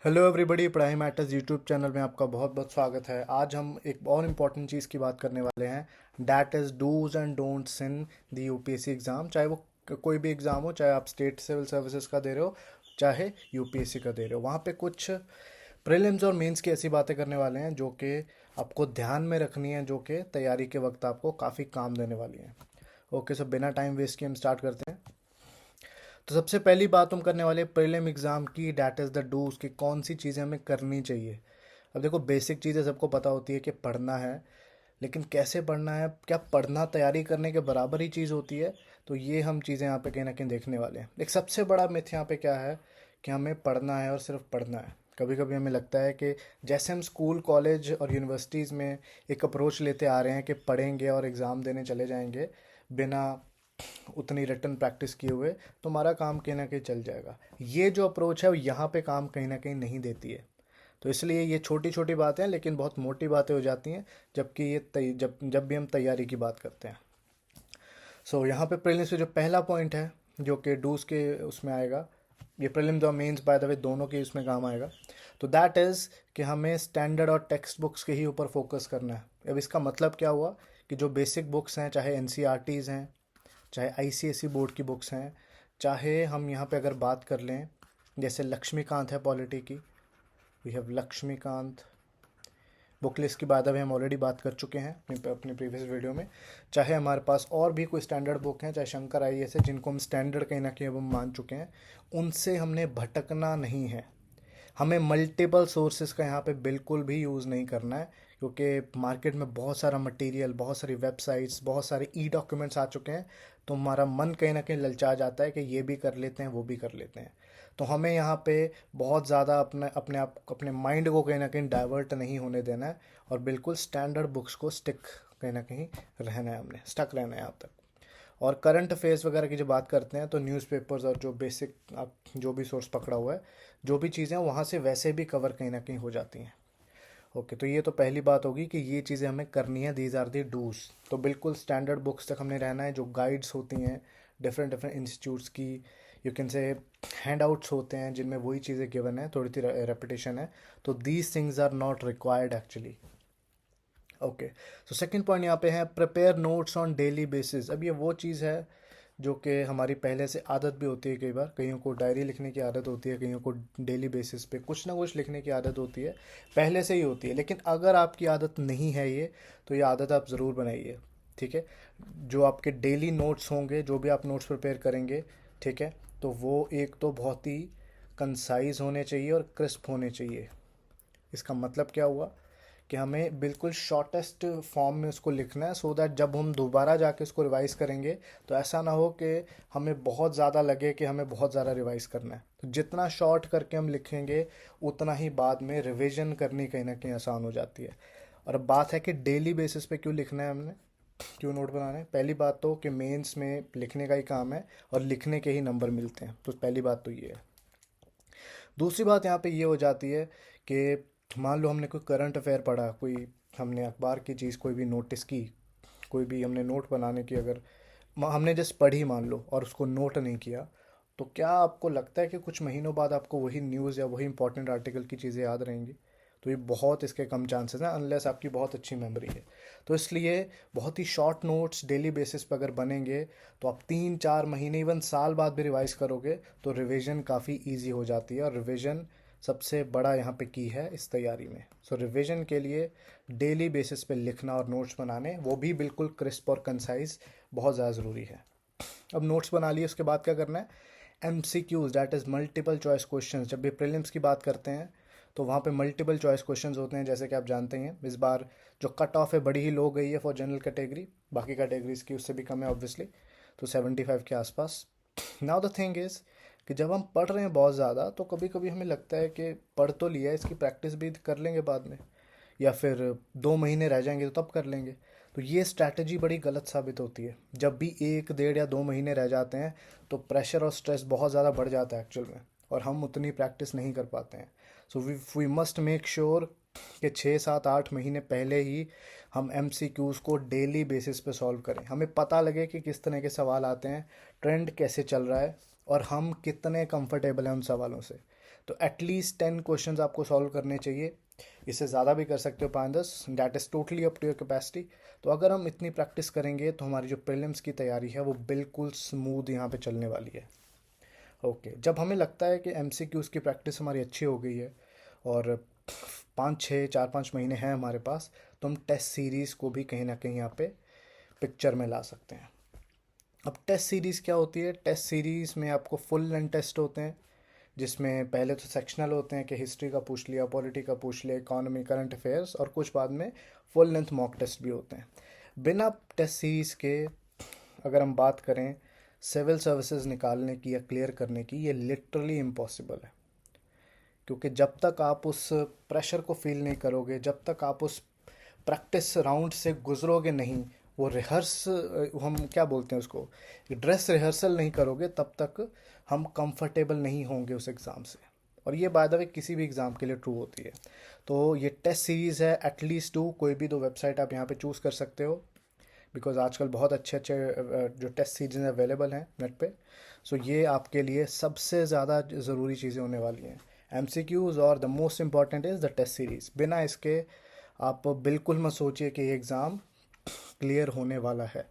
Hello everybody, पढ़ाई matters YouTube channel में आपका बहुत बहुत स्वागत है। आज हम एक और इम्पॉर्टेंट चीज़ की बात करने वाले हैं, that is dos and don'ts in the UPSC exam. चाहे वो कोई भी एग्ज़ाम हो, चाहे आप स्टेट सिविल सर्विसेज का दे रहे हो, चाहे यूपीएससी का दे रहे हो, वहाँ पे कुछ प्रीलिम्स और मेंस की ऐसी बातें करने वाले हैं जो कि आपको ध्यान में रखनी है, जो कि तैयारी के वक्त आपको काफ़ी काम देने वाली हैं। ओके, सो बिना टाइम वेस्ट किए हम स्टार्ट करते हैं। तो सबसे पहली बात हम करने वाले प्रीलिम एग्ज़ाम की, डैट इज़ द डूज की कौन सी चीज़ें हमें करनी चाहिए। अब देखो, बेसिक चीज़ें सबको पता होती है कि पढ़ना है, लेकिन कैसे पढ़ना है, क्या पढ़ना तैयारी करने के बराबर ही चीज़ होती है। तो ये हम चीज़ें यहाँ पे कहीं ना कहीं देखने वाले हैं। एक सबसे बड़ा मिथ यहाँ पे क्या है कि हमें पढ़ना है और सिर्फ पढ़ना है। कभी कभी हमें लगता है कि जैसे हम स्कूल कॉलेज और यूनिवर्सिटीज़ में एक अप्रोच लेते आ रहे हैं कि पढ़ेंगे और एग्ज़ाम देने चले जाएंगे बिना उतनी रिटर्न प्रैक्टिस किए हुए, तो हमारा काम कहीं ना कहीं चल जाएगा। ये जो अप्रोच है वो यहाँ पे काम कहीं ना कहीं नहीं देती है। तो इसलिए ये छोटी छोटी बातें हैं लेकिन बहुत मोटी बातें हो जाती हैं, जबकि जब जब भी हम तैयारी की बात करते हैं। यहाँ पे प्रीलिम्स में जो पहला पॉइंट है, जो कि डूज के उसमें आएगा, ये प्रीलिम्स और मेंस बाय द वे दोनों के उसमें काम आएगा। तो दैट इज़ कि हमें स्टैंडर्ड और टेक्स्ट बुक्स के ही ऊपर फोकस करना है। अब इसका मतलब क्या हुआ कि जो बेसिक बुक्स हैं, चाहे एनसीईआरटीज़ हैं, चाहे आईसीएसई बोर्ड की बुक्स हैं, चाहे हम यहाँ पे अगर बात कर लें, जैसे लक्ष्मीकांत है पॉलिटी की, we have Laxmikanth book list की बात अभी हम ऑलरेडी बात कर चुके हैं अपनी प्रीवियस वीडियो में। चाहे हमारे पास और भी कोई स्टैंडर्ड बुक हैं, चाहे शंकर आईएएस है, जिनको हम स्टैंडर्ड कहीं ना कहीं अब हम मान चुके हैं, उनसे हमने भटकना नहीं है। हमें मल्टीपल सोर्सेज का यहाँ पे बिल्कुल भी यूज़ नहीं करना है, क्योंकि मार्केट में बहुत सारा मटेरियल, बहुत सारी वेबसाइट्स, बहुत सारे ई डॉक्यूमेंट्स आ चुके हैं। तो हमारा मन कहीं ना कहीं ललचा जाता है कि ये भी कर लेते हैं, वो भी कर लेते हैं। तो हमें यहाँ पे बहुत ज़्यादा अपने माइंड को कहीं ना कहीं डाइवर्ट नहीं होने देना है, और बिल्कुल स्टैंडर्ड बुक्स को स्टिक कहीं ना कहीं रहना है, हमने स्टक रहना है यहाँ तक। और करंट अफेयर्स वगैरह की जो बात करते हैं, तो न्यूज़पेपर्स और जो बेसिक आप जो भी सोर्स पकड़ा हुआ है, जो भी चीज़ें हैं वहाँ से वैसे भी कवर कहीं ना कहीं हो जाती हैं। ओके, तो ये तो पहली बात होगी कि ये चीज़ें हमें करनी है, दीज आर दी डूज। तो बिल्कुल स्टैंडर्ड बुक्स तक हमने रहना है। जो गाइड्स होती हैं डिफरेंट डिफरेंट इंस्टीट्यूट्स की, you can say hand outs होते हैं जिनमें वही चीज़ें गिवन है, थोड़ी सी रेपिटेशन है। तो these things are not required actually. Okay, so second point यहाँ पे है, prepare notes on daily basis. अब ये वो चीज़ है जो कि हमारी पहले से आदत भी होती है। कई बार कईयों को डायरी लिखने की आदत होती है, कईयों को डेली बेसिस पे कुछ ना कुछ लिखने की आदत होती है, पहले से ही होती है। लेकिन अगर आपकी आदत नहीं है ये, तो ये आदत आप ज़रूर बनाइए। ठीक है, जो आपके डेली नोट्स होंगे, जो भी आप नोट्स प्रिपेयर करेंगे, ठीक है, तो वो एक तो बहुत ही कंसाइज होने चाहिए और क्रिस्प होने चाहिए। इसका मतलब क्या हुआ कि हमें बिल्कुल शॉर्टेस्ट फॉर्म में उसको लिखना है, सो दैट जब हम दोबारा जाके उसको रिवाइज़ करेंगे तो ऐसा ना हो कि हमें बहुत ज़्यादा लगे कि हमें बहुत ज़्यादा रिवाइज़ करना है। तो जितना शॉर्ट करके हम लिखेंगे, उतना ही बाद में रिवीजन करनी कहीं ना कहीं आसान हो जाती है। और अब बात है कि डेली बेसिस पे क्यों लिखना है हमने, क्यों नोट बनाना है। पहली बात तो कि मेंस में लिखने का ही काम है और लिखने के ही नंबर मिलते हैं, तो पहली बात तो ये है। दूसरी बात यहाँ पे ये हो जाती है कि मान लो हमने कोई करंट अफेयर पढ़ा, कोई हमने अखबार की चीज़ कोई भी नोटिस की, कोई भी हमने नोट बनाने की, अगर हमने जस्ट पढ़ी मान लो और उसको नोट नहीं किया, तो क्या आपको लगता है कि कुछ महीनों बाद आपको वही न्यूज़ या वही इंपॉर्टेंट आर्टिकल की चीज़ें याद रहेंगी? तो ये बहुत इसके कम चांसेस हैं, अनलेस आपकी बहुत अच्छी मेमोरी है। तो इसलिए बहुत ही शॉर्ट नोट्स डेली बेसिस पर अगर बनेंगे, तो आप 3-4 महीने, इवन साल बाद भी रिवाइज करोगे तो रिवीजन काफ़ी ईजी हो जाती है। और रिवीजन सबसे बड़ा यहाँ पे की है इस तैयारी में। सो रिवीजन के लिए डेली बेसिस पे लिखना और नोट्स बनाने, वो भी बिल्कुल क्रिस्प और कंसाइज, बहुत ज़्यादा ज़रूरी है। अब नोट्स बना लिए, उसके बाद क्या करना है, MCQs, that is multiple choice questions. जब भी प्रीलिम्स की बात करते हैं तो वहाँ पे मल्टीपल चॉइस क्वेश्चंस होते हैं, जैसे कि आप जानते हैं इस बार जो कट ऑफ है बड़ी ही लो गई है फॉर जनरल कैटेगरी, बाकी कैटेगरीज की उससे भी कम है ऑब्वियसली, तो 75 के आसपास। नाउ द थिंग इज़ कि जब हम पढ़ रहे हैं बहुत ज़्यादा, तो कभी कभी हमें लगता है कि पढ़ तो लिया है, इसकी प्रैक्टिस भी कर लेंगे बाद में, या फिर 2 महीने रह जाएंगे तो तब कर लेंगे। तो ये स्ट्रैटेजी बड़ी गलत साबित होती है। जब भी 1, 1.5 या 2 महीने रह जाते हैं, तो प्रेशर और स्ट्रेस बहुत ज़्यादा बढ़ जाता है एक्चुअल में, और हम उतनी प्रैक्टिस नहीं कर पाते हैं। So we must make sure कि 6, 7, 8 महीने पहले ही हम MCQs को डेली बेसिस पे सॉल्व करें। हमें पता लगे कि किस तरह के सवाल आते हैं, ट्रेंड कैसे चल रहा है, और हम कितने कंफर्टेबल हैं उन सवालों से। तो एटलीस्ट 10 क्वेश्चंस आपको सॉल्व करने चाहिए। इससे ज़्यादा भी कर सकते हो, 5-10, that is totally up to your capacity. तो अगर हम इतनी प्रैक्टिस करेंगे तो हमारी जो प्रीलिम्स की तैयारी है वो बिल्कुल स्मूथ यहाँ पे चलने वाली है। ओके, जब हमें लगता है कि एमसीक्यूज़ की प्रैक्टिस हमारी अच्छी हो गई है और 4-5 महीने हैं हमारे पास, तो हम टेस्ट सीरीज़ को भी कहीं ना कहीं यहाँ पे पिक्चर में ला सकते हैं। अब टेस्ट सीरीज़ क्या होती है? टेस्ट सीरीज़ में आपको फुल लेंथ टेस्ट होते हैं, जिसमें पहले तो सेक्शनल होते हैं कि हिस्ट्री का पूछ लिया, पॉलिटी का पूछ लिया, इकोनॉमी, करंट अफेयर्स, और कुछ बाद में फुल लेंथ मॉक टेस्ट भी होते हैं। बिना टेस्ट सीरीज़ के अगर हम बात करें सिविल सर्विसेज निकालने की या क्लियर करने की, ये लिटरली इम्पॉसिबल है। क्योंकि जब तक आप उस प्रेशर को फील नहीं करोगे, जब तक आप उस प्रैक्टिस राउंड से गुजरोगे नहीं, वो रिहर्स, हम क्या बोलते हैं उसको, ड्रेस रिहर्सल नहीं करोगे, तब तक हम कंफर्टेबल नहीं होंगे उस एग्ज़ाम से। और ये बाय द वे किसी भी एग्ज़ाम के लिए ट्रू होती है। तो ये टेस्ट सीरीज़ है, एटलीस्ट 2, कोई भी 2 वेबसाइट आप यहाँ पे चूज़ कर सकते हो, बिकॉज आजकल बहुत अच्छे अच्छे जो टेस्ट सीरीज अवेलेबल हैं नेट पे। सो ये आपके लिए सबसे ज़्यादा ज़रूरी चीज़ें होने वाली हैं, एमसीक्यूज़, और the most important is the test series. बिना इसके आप बिल्कुल मत सोचिए कि ये एग्ज़ाम क्लियर होने वाला है।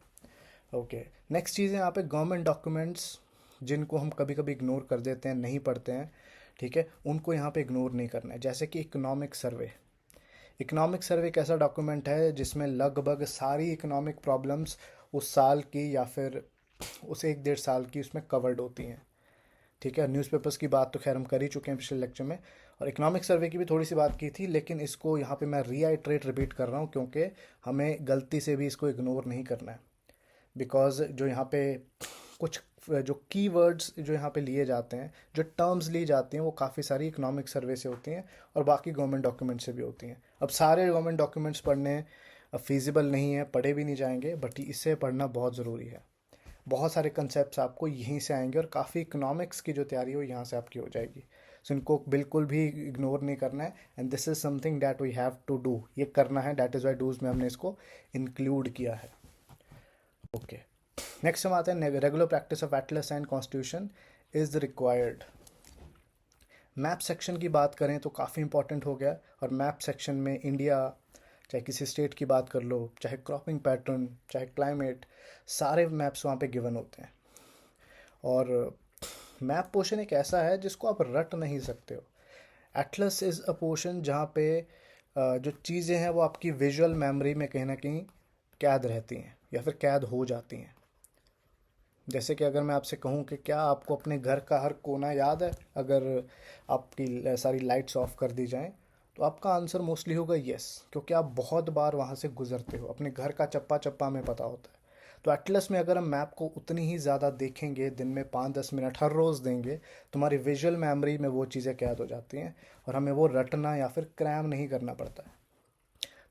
ओके, नेक्स्ट चीज़ है यहाँ पे गवर्नमेंट डॉक्यूमेंट्स, जिनको हम कभी कभी इग्नोर कर देते हैं, नहीं पढ़ते हैं, ठीक है, उनको यहाँ पे इग्नोर नहीं करना है। जैसे कि इकोनॉमिक सर्वे। इकोनॉमिक सर्वे एक ऐसा डॉक्यूमेंट है जिसमें लगभग सारी इकोनॉमिक प्रॉब्लम्स उस साल की या फिर उस 1-1.5 साल की उसमें कवर्ड होती हैं, ठीक है। न्यूज़पेपर्स की बात तो खैर हम कर ही चुके हैं पिछले लेक्चर में, और इकोनॉमिक सर्वे की भी थोड़ी सी बात की थी, लेकिन इसको यहाँ पे मैं रिपीट कर रहा हूँ, क्योंकि हमें गलती से भी इसको इग्नोर नहीं करना है। बिकॉज जो यहाँ पे कुछ जो कीवर्ड्स जो यहाँ पे लिए जाते हैं, जो टर्म्स ली जाती हैं, वो काफ़ी सारी इकोनॉमिक सर्वे से होती हैं और बाकी गवर्नमेंट डॉक्यूमेंट से भी होती हैं। अब सारे गवर्नमेंट डॉक्यूमेंट्स पढ़ने फीजिबल नहीं है, पढ़े भी नहीं जाएंगे, बट इसे पढ़ना बहुत ज़रूरी है। बहुत सारे कंसेप्ट आपको यहीं से आएंगे और काफ़ी इकोनॉमिक्स की जो तैयारी है वो यहाँ से आपकी हो जाएगी। सो इनको बिल्कुल भी इग्नोर नहीं करना है, and this is something that we have to do, ये करना है, डैट इज़ वाई डूज में हमने इसको इंक्लूड किया है। ओके, नेक्स्ट हम आते हैं regular practice of Atlas and constitution is required. Map section की बात करें तो काफ़ी इंपॉर्टेंट हो गया, और मैप सेक्शन में इंडिया, चाहे किसी स्टेट की बात कर लो, चाहे क्रॉपिंग पैटर्न, चाहे क्लाइमेट, सारे मैप्स वहाँ पे गिवन होते हैं। और मैप पोर्शन एक ऐसा है जिसको आप रट नहीं सकते हो। एटलस इज़ अ पोर्शन जहाँ पे जो चीज़ें हैं वो आपकी विजुअल मेमोरी में कहीं ना कहीं कैद रहती हैं या फिर कैद हो जाती हैं। जैसे कि अगर मैं आपसे कहूँ कि क्या आपको अपने घर का हर कोना याद है, अगर आपकी सारी लाइट्स ऑफ कर दी जाएं, तो आपका आंसर मोस्टली होगा यस, क्योंकि आप बहुत बार वहाँ से गुजरते हो, अपने घर का चप्पा चप्पा में पता होता है। तो एटलस में अगर हम मैप को उतनी ही ज़्यादा देखेंगे, दिन में 5-10 मिनट हर रोज़ देंगे, तो हमारी विजुअल मेमोरी में वो चीज़ें कैद हो जाती हैं और हमें वो रटना या फिर क्रैम नहीं करना पड़ता है।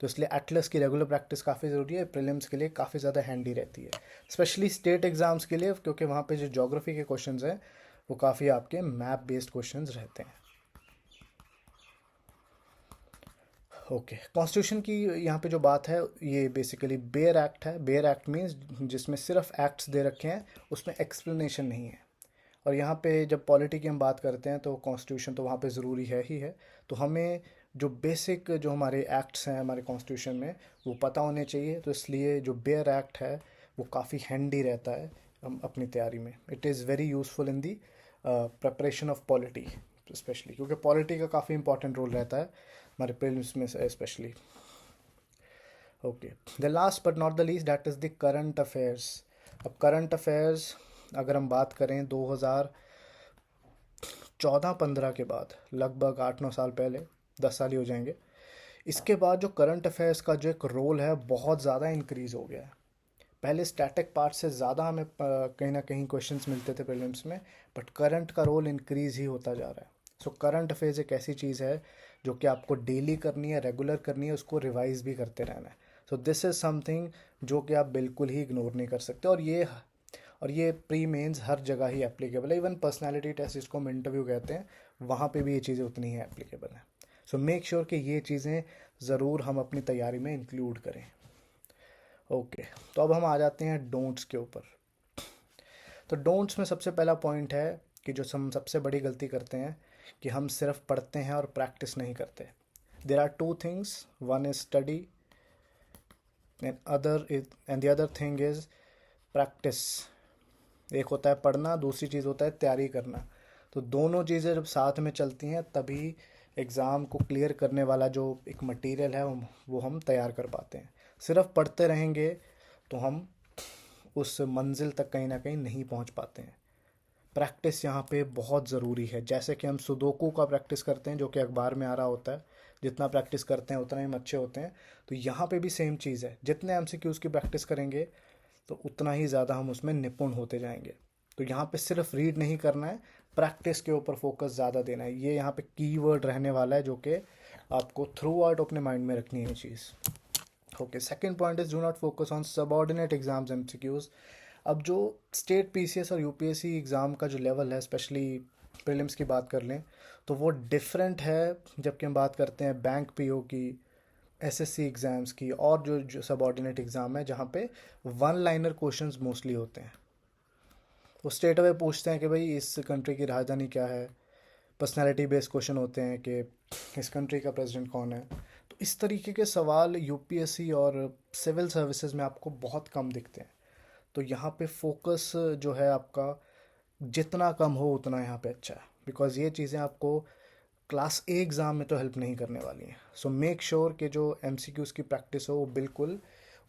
तो इसलिए एटलस की रेगुलर प्रैक्टिस काफ़ी ज़रूरी है, प्रीलिम्स के लिए काफ़ी ज़्यादा हैंडी रहती है, स्पेशली स्टेट एग्ज़ाम्स के लिए, क्योंकि वहाँ पे जो ज्योग्राफी के क्वेश्चंस हैं वो काफ़ी आपके मैप बेस्ड क्वेश्चंस रहते हैं। ओके, कॉन्स्टिट्यूशन की यहाँ पे जो बात है, ये बेसिकली बेयर एक्ट है। बेयर एक्ट मीन्स जिसमें सिर्फ एक्ट्स दे रखे हैं, उसमें एक्सप्लेनेशन नहीं है। और यहाँ पे जब पॉलिटी की हम बात करते हैं तो कॉन्स्टिट्यूशन तो वहाँ पे ज़रूरी है ही है। तो हमें जो बेसिक जो हमारे एक्ट्स हैं हमारे कॉन्स्टिट्यूशन में, वो पता होने चाहिए। तो इसलिए जो बेयर एक्ट है वो काफ़ी हैंडी रहता है हम अपनी तैयारी में। It is very useful in the preparation of polity, specially क्योंकि पॉलिटी का काफ़ी इंपॉर्टेंट रोल रहता है हमारे प्रीलिम्स में specially. Okay, the last but not the least, that is the current affairs. अब करंट अफेयर्स अगर हम बात करें 2014-15 के बाद, लगभग 8-9 साल पहले, 10 साल ही हो जाएंगे, इसके बाद जो करंट अफेयर्स का जो एक रोल है बहुत ज़्यादा इंक्रीज़ हो गया है। पहले स्टैटिक पार्ट से ज़्यादा हमें कहीं ना कहीं क्वेश्चंस मिलते थे प्रीलिम्स में, बट करंट का रोल इंक्रीज़ ही होता जा रहा है। सो करंट अफेयर्स एक ऐसी चीज़ है जो कि आपको डेली करनी है, रेगुलर करनी है, उसको रिवाइज भी करते रहना है। सो दिस इज़ समथिंग जो कि आप बिल्कुल ही इग्नोर नहीं कर सकते, और ये प्री मेंस हर जगह ही एप्लीकेबल है। इवन पर्सनालिटी टेस्ट, जिसको हम इंटरव्यू कहते हैं, वहाँ पे भी ये चीज़ें उतनी ही एप्लीकेबल हैं। सो मेक श्योर कि ये चीज़ें ज़रूर हम अपनी तैयारी में इंक्लूड करें। ओके, तो अब हम आ जाते हैं डोंट्स के ऊपर। तो डोंट्स में सबसे पहला पॉइंट है कि जो हम सबसे बड़ी गलती करते हैं कि हम सिर्फ पढ़ते हैं और प्रैक्टिस नहीं करते. There are two things, one is study and the other thing is practice. एक होता है पढ़ना, दूसरी चीज़ होता है तैयारी करना. तो दोनों चीज़ें जब साथ में चलती हैं तभी एग्ज़ाम को क्लियर करने वाला जो एक मटेरियल है वो हम तैयार कर पाते हैं. सिर्फ पढ़ते रहेंगे तो हम उस मंजिल तक कहीं ना कहीं नहीं पहुंच पाते हैं. प्रैक्टिस यहाँ पे बहुत ज़रूरी है. जैसे कि हम सुडोकू का प्रैक्टिस करते हैं जो कि अखबार में आ रहा होता है, जितना प्रैक्टिस करते हैं उतना ही हम अच्छे होते हैं. तो यहाँ पे भी सेम चीज़ है, जितने एमसीक्यूज़ की प्रैक्टिस करेंगे तो उतना ही ज़्यादा हम उसमें निपुण होते जाएंगे. तो यहाँ पे सिर्फ रीड नहीं करना है, प्रैक्टिस के ऊपर फोकस ज़्यादा देना है. ये यहाँ पे कीवर्ड रहने वाला है जो कि आपको थ्रू आउट अपने माइंड में रखनी है चीज़. Okay, second point is do not focus on subordinate exams MCQs. अब जो स्टेट पीसीएस और यूपीएससी एग्ज़ाम का जो लेवल है, स्पेशली प्रीलिम्स की बात कर लें तो वो डिफरेंट है जबकि हम बात करते हैं बैंक पीओ की, एसएससी एग्ज़ाम्स की और जो सबऑर्डिनेट एग्ज़ाम है जहाँ पे वन लाइनर क्वेश्चंस मोस्टली होते हैं. वो स्ट्रेट अवे पूछते हैं कि भाई इस कंट्री की राजधानी क्या है. पर्सनालिटी बेस्ड क्वेश्चन होते हैं कि इस कंट्री का प्रेसिडेंट कौन है. तो इस तरीके के सवाल यूपीएससी और सिविल सर्विसेज में आपको बहुत कम दिखते हैं. तो यहाँ पे फोकस जो है आपका जितना कम हो उतना यहाँ पे अच्छा है, बिकॉज ये चीज़ें आपको क्लास ए एग्ज़ाम में तो हेल्प नहीं करने वाली हैं. सो मेक श्योर कि जो एमसीक्यूज़ की प्रैक्टिस हो वो बिल्कुल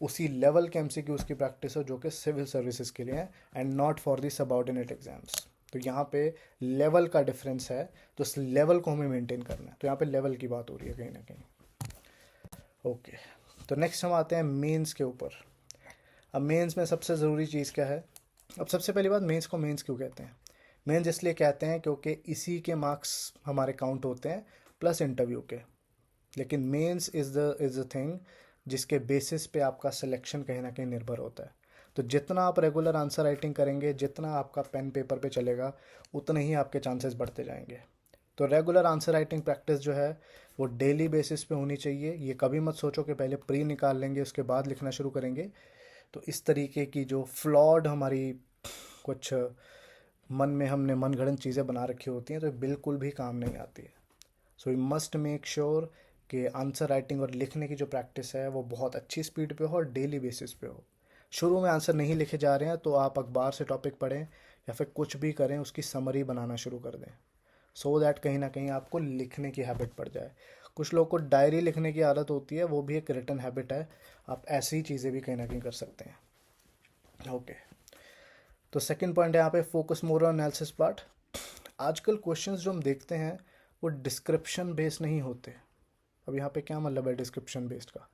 उसी लेवल के एमसीक्यूज़ की प्रैक्टिस हो जो कि सिविल सर्विसेज के लिए है and not for the subordinate exams. तो यहाँ पे लेवल का डिफरेंस है, तो इस लेवल को हमें मेंटेन करना है. तो यहाँ पे लेवल की बात हो रही है कहीं ना कहीं. ओके, तो नेक्स्ट हम आते हैं मेंस के ऊपर. अब मेंस में सबसे ज़रूरी चीज़ क्या है. अब सबसे पहली बात, मेंस को मेंस क्यों कहते हैं. मेंस इसलिए कहते हैं क्योंकि इसी के मार्क्स हमारे काउंट होते हैं प्लस इंटरव्यू के. लेकिन मेंस इज़ द थिंग जिसके बेसिस पे आपका सिलेक्शन कहीं ना कहीं निर्भर होता है. तो जितना आप रेगुलर आंसर राइटिंग करेंगे, जितना आपका पेन पेपर पे चलेगा, उतने ही आपके चांसेस बढ़ते जाएंगे. तो रेगुलर आंसर राइटिंग प्रैक्टिस जो है वो डेली बेसिस पे होनी चाहिए. ये कभी मत सोचो कि पहले प्री निकाल लेंगे उसके बाद लिखना शुरू करेंगे. तो इस तरीके की जो फ्लॉड हमारी कुछ मन में हमने मनगढ़ंत चीज़ें बना रखी होती हैं तो बिल्कुल भी काम नहीं आती है. So you must make sure कि आंसर राइटिंग और लिखने की जो प्रैक्टिस है वो बहुत अच्छी स्पीड पे हो और डेली बेसिस पे हो. शुरू में आंसर नहीं लिखे जा रहे हैं तो आप अखबार से टॉपिक पढ़ें या फिर कुछ भी करें, उसकी समरी बनाना शुरू कर दें, सो दैट कहीं ना कहीं आपको लिखने की हैबिट पड़ जाए. कुछ लोग को डायरी लिखने की आदत होती है, वो भी एक रिटन हैबिट है. आप ऐसी ही चीज़ें भी कहीं ना कहीं कर सकते हैं. ओके, तो सेकंड पॉइंट है यहाँ पे focus more on analysis part. आजकल क्वेश्चंस जो हम देखते हैं वो डिस्क्रिप्शन बेस्ड नहीं होते. अब यहाँ पे क्या मतलब है डिस्क्रिप्शन बेस्ड का.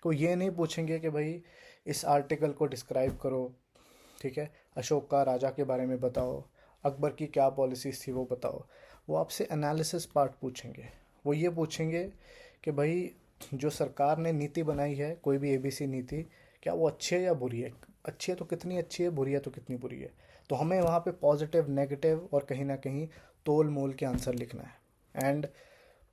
कोई ये नहीं पूछेंगे कि भाई इस आर्टिकल को डिस्क्राइब करो, ठीक है, अशोक का राजा के बारे में बताओ, अकबर की क्या पॉलिसीज थी वो बताओ. वो आपसे एनालिसिस पार्ट पूछेंगे. वो ये पूछेंगे कि भाई जो सरकार ने नीति बनाई है, कोई भी एबीसी नीति, क्या वो अच्छी है या बुरी है. अच्छी है तो कितनी अच्छी है, बुरी है तो कितनी बुरी है. तो हमें वहाँ पे पॉजिटिव, नेगेटिव और कहीं ना कहीं तोल मोल के आंसर लिखना है. एंड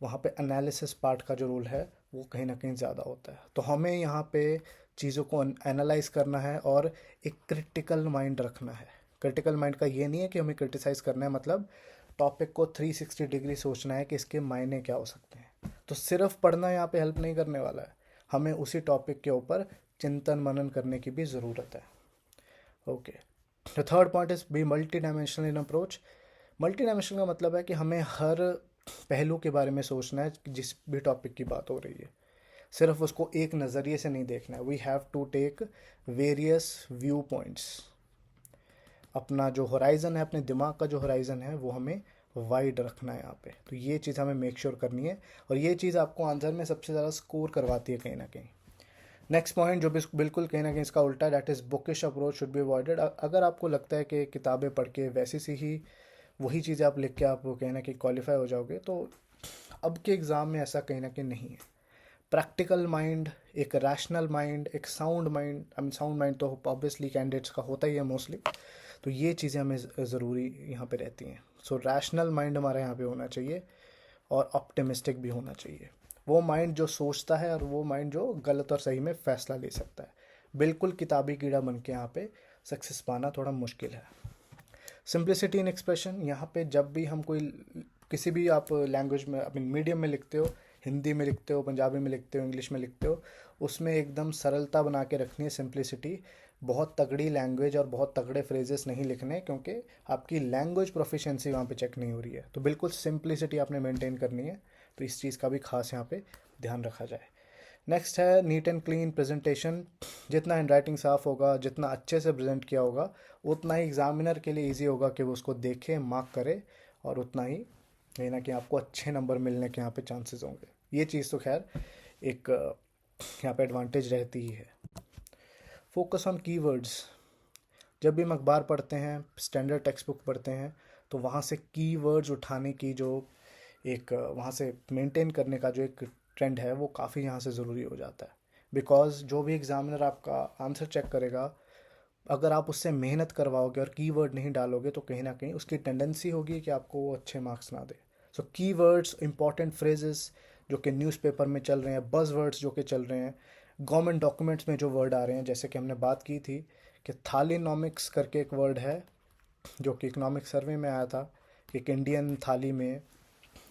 वहाँ पे एनालिसिस पार्ट का जो रोल है वो कहीं ना कहीं ज़्यादा होता है. तो हमें यहाँ पे चीज़ों को एनालाइज करना है और एक क्रिटिकल माइंड रखना है. क्रिटिकल माइंड का ये नहीं है कि हमें क्रिटिसाइज़ करना है, मतलब टॉपिक को 360 डिग्री सोचना है कि इसके मायने क्या हो सकते हैं. तो सिर्फ पढ़ना यहाँ पे हेल्प नहीं करने वाला है, हमें उसी टॉपिक के ऊपर चिंतन मनन करने की भी ज़रूरत है. Okay, the third point is be multi dimensional in approach. Multi dimensional का मतलब है कि हमें हर पहलू के बारे में सोचना है जिस भी टॉपिक की बात हो रही है. सिर्फ उसको एक नज़रिए से नहीं देखना है. We have to take various view points. अपना जो होराइज़न है, अपने दिमाग का जो होराइज़न है वो हमें वाइड रखना है यहाँ पे. तो ये चीज़ हमें मेक श्योर करनी है और ये चीज़ आपको आंसर में सबसे ज़्यादा स्कोर करवाती है कहीं ना कहीं. नेक्स्ट पॉइंट जो बिल्कुल कहीं ना कहीं इसका उल्टा है, that is bookish approach should be avoided. अगर आपको लगता है कि किताबें पढ़ के वैसी सी ही वही चीज़ें आप लिख के आप कहीं ना कहीं क्वालिफाई हो जाओगे, तो अब के एग्ज़ाम में ऐसा कहीं ना कहीं नहीं है. प्रैक्टिकल माइंड, एक रैशनल माइंड, एक sound mind, I mean sound mind तो ऑब्वियसली कैंडिडेट्स का होता ही है मोस्टली. तो ये चीज़ें हमें ज़रूरी यहाँ पे रहती हैं. सो रैशनल माइंड हमारे यहाँ पे होना चाहिए और ऑप्टिमिस्टिक भी होना चाहिए. वो माइंड जो सोचता है और वो माइंड जो गलत और सही में फ़ैसला ले सकता है. बिल्कुल किताबी कीड़ा बन के यहाँ पे सक्सेस पाना थोड़ा मुश्किल है. सिंप्लिसिटी इन एक्सप्रेशन, यहाँ पे जब भी हम कोई किसी भी आप लैंग्वेज में अपने मीडियम में लिखते हो, हिंदी में लिखते हो, पंजाबी में लिखते हो, इंग्लिश में लिखते हो, उसमें एकदम सरलता बना के रखनी है, सिंप्लिसिटी। बहुत तगड़ी लैंग्वेज और बहुत तगड़े फ्रेजेस नहीं लिखने, क्योंकि आपकी लैंग्वेज प्रोफिशिएंसी वहाँ पे चेक नहीं हो रही है। तो बिल्कुल सिंप्लिसिटी आपने मेंटेन करनी है, तो इस चीज़ का भी खास यहाँ पे ध्यान रखा जाए। नेक्स्ट है नीट एंड क्लीन प्रेजेंटेशन। जितना हैंड राइटिंग साफ़ होगा, जितना अच्छे से प्रेजेंट किया होगा, उतना ही एग्जामिनर के लिए ईजी होगा कि वो उसको देखे, मार्क करे, और उतना ही कहीं ना कहीं आपको अच्छे नंबर मिलने के यहाँ पे चांसेस होंगे। ये चीज़ तो खैर एक यहाँ पे एडवांटेज रहती ही है। Focus on keywords. जब भी हम अखबार पढ़ते हैं, स्टैंडर्ड टेक्स्ट बुक पढ़ते हैं, तो वहाँ से कीवर्ड्स उठाने की जो एक वहाँ से मेंटेन करने का जो एक ट्रेंड है, वो काफ़ी यहाँ से ज़रूरी हो जाता है। बिकॉज जो भी एग्जामिनर आपका आंसर चेक करेगा, अगर आप उससे मेहनत करवाओगे और कीवर्ड नहीं डालोगे, तो कहीं ना कहीं उसकी टेंडेंसी होगी कि आपको वो अच्छे मार्क्स ना दे। सो कीवर्ड्स, इंपॉर्टेंट फ्रेजेस जो कि न्यूज़पेपर में चल रहे हैं, बज़ वर्ड्स जो कि चल रहे हैं, गवर्नमेंट डॉक्यूमेंट्स में जो वर्ड आ रहे हैं, जैसे कि हमने बात की थी कि थालीनॉमिक्स करके एक वर्ड है जो कि इकोनॉमिक सर्वे में आया था। एक इंडियन थाली में,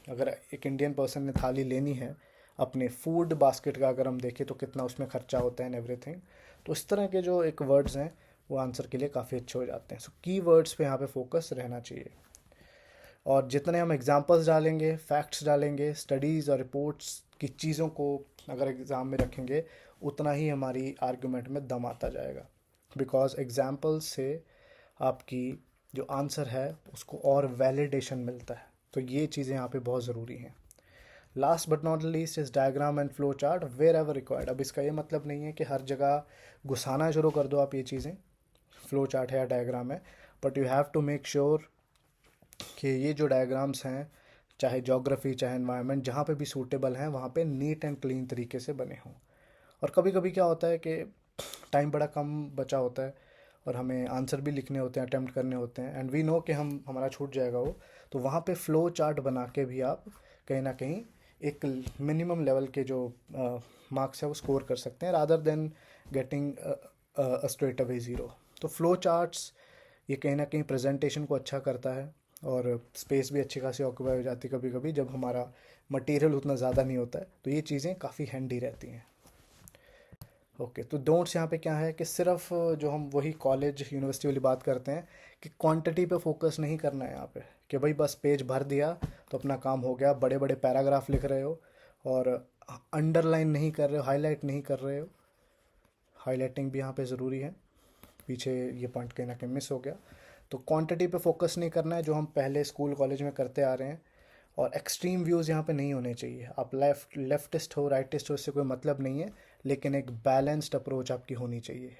अगर एक इंडियन पर्सन ने थाली लेनी है अपने फूड बास्केट का, अगर हम देखें तो कितना उसमें खर्चा होता है एंड एवरीथिंग, तो इस तरह के जो एक वर्ड्स हैं वो आंसर के लिए काफ़ी अच्छे हो जाते हैं। सो की वर्ड्स पे यहाँ पे फोकस रहना चाहिए। और जितने हम एग्जांपल्स डालेंगे, फैक्ट्स डालेंगे, स्टडीज़ और रिपोर्ट्स की चीज़ों को अगर एग्ज़ाम में रखेंगे, उतना ही हमारी आर्गुमेंट में दम आता जाएगा। बिकॉज एग्जांपल्स से आपकी जो आंसर है उसको और वैलिडेशन मिलता है। तो ये चीज़ें यहाँ पे बहुत ज़रूरी हैं। Last but not least is diagram and flow chart wherever required. अब इसका ये मतलब नहीं है कि हर जगह घुसाना शुरू कर दो आप ये चीज़ें, फ्लो चार्ट है या डायग्राम है, but you have to make sure कि ये जो डायग्राम्स हैं, चाहे जोग्राफी चाहे एनवायरनमेंट, जहाँ पे भी सूटेबल हैं, वहाँ पे नीट एंड क्लीन तरीके से बने हों। और कभी कभी क्या होता है कि टाइम बड़ा कम बचा होता है और हमें आंसर भी लिखने होते हैं, अटेम्प्ट करने होते हैं, एंड वी नो कि हमारा छूट जाएगा वो, तो वहाँ पे फ़्लो चार्ट बना के भी आप कहीं ना कहीं एक मिनिमम लेवल के जो मार्क्स है वो स्कोर कर सकते हैं, rather than getting straight away zero. तो फ़्लो चार्ट्स ये कहीं ना कहीं प्रेजेंटेशन को अच्छा करता है, और स्पेस भी अच्छी खासी ऑक्यूपाई हो जाती है कभी कभी जब हमारा मटेरियल उतना ज़्यादा नहीं होता है, तो ये चीज़ें काफ़ी हैंडी रहती हैं। ओके, तो डोंट्स यहाँ पे क्या है कि सिर्फ जो हम वही कॉलेज यूनिवर्सिटी वाली बात करते हैं कि क्वांटिटी पे फोकस नहीं करना है यहाँ पे, कि भाई बस पेज भर दिया तो अपना काम हो गया, बड़े बड़े पैराग्राफ लिख रहे हो और अंडरलाइन नहीं कर रहे हो, हाईलाइट नहीं कर रहे हो। हाईलाइटिंग भी यहाँ पे ज़रूरी है, पीछे ये पॉइंट कहीं ना कहीं मिस हो गया। तो क्वांटिटी पे फोकस नहीं करना है, जो हम पहले स्कूल कॉलेज में करते आ रहे हैं। और एक्सट्रीम व्यूज़ यहाँ पे नहीं होने चाहिए। आप लेफ्टिस्ट हो, राइटिस्ट हो, इससे कोई मतलब नहीं है, लेकिन एक बैलेंस्ड अप्रोच आपकी होनी चाहिए।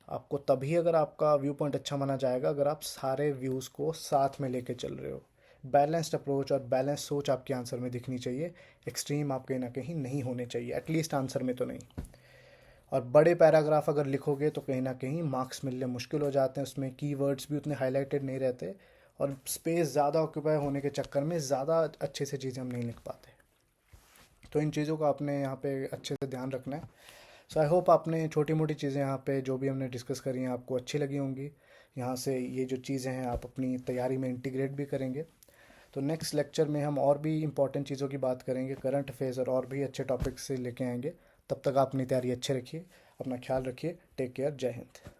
आपको तभी अगर आपका व्यू पॉइंट अच्छा माना जाएगा अगर आप सारे व्यूज़ को साथ में लेके चल रहे हो। बैलेंस्ड अप्रोच और बैलेंस सोच आपके आंसर में दिखनी चाहिए। एक्सट्रीम आप कहीं ना कहीं नहीं होने चाहिए, एटलीस्ट आंसर में तो नहीं। और बड़े पैराग्राफ अगर लिखोगे तो कहीं ना कहीं मार्क्स मिलने मुश्किल हो जाते हैं, उसमें कीवर्ड्स भी उतने हाईलाइटेड नहीं रहते, और स्पेस ज़्यादा ऑक्यूपाई होने के चक्कर में ज़्यादा अच्छे से चीज़ें हम नहीं लिख पाते। तो इन चीज़ों का आपने यहाँ पे अच्छे से ध्यान रखना है। सो आई होप आपने छोटी मोटी चीज़ें यहाँ पे जो भी हमने डिस्कस करी हैं आपको अच्छी लगी होंगी। यहाँ से ये जो चीज़ें हैं आप अपनी तैयारी में इंटीग्रेट भी करेंगे। तो नेक्स्ट लेक्चर में हम और भी इंपॉर्टेंट चीज़ों की बात करेंगे, करंट अफेयर्स और भी अच्छे टॉपिक्स से लेके आएंगे। तब तक आप अपनी तैयारी अच्छे रखिए, अपना ख्याल रखिए। टेक केयर, जय हिंद।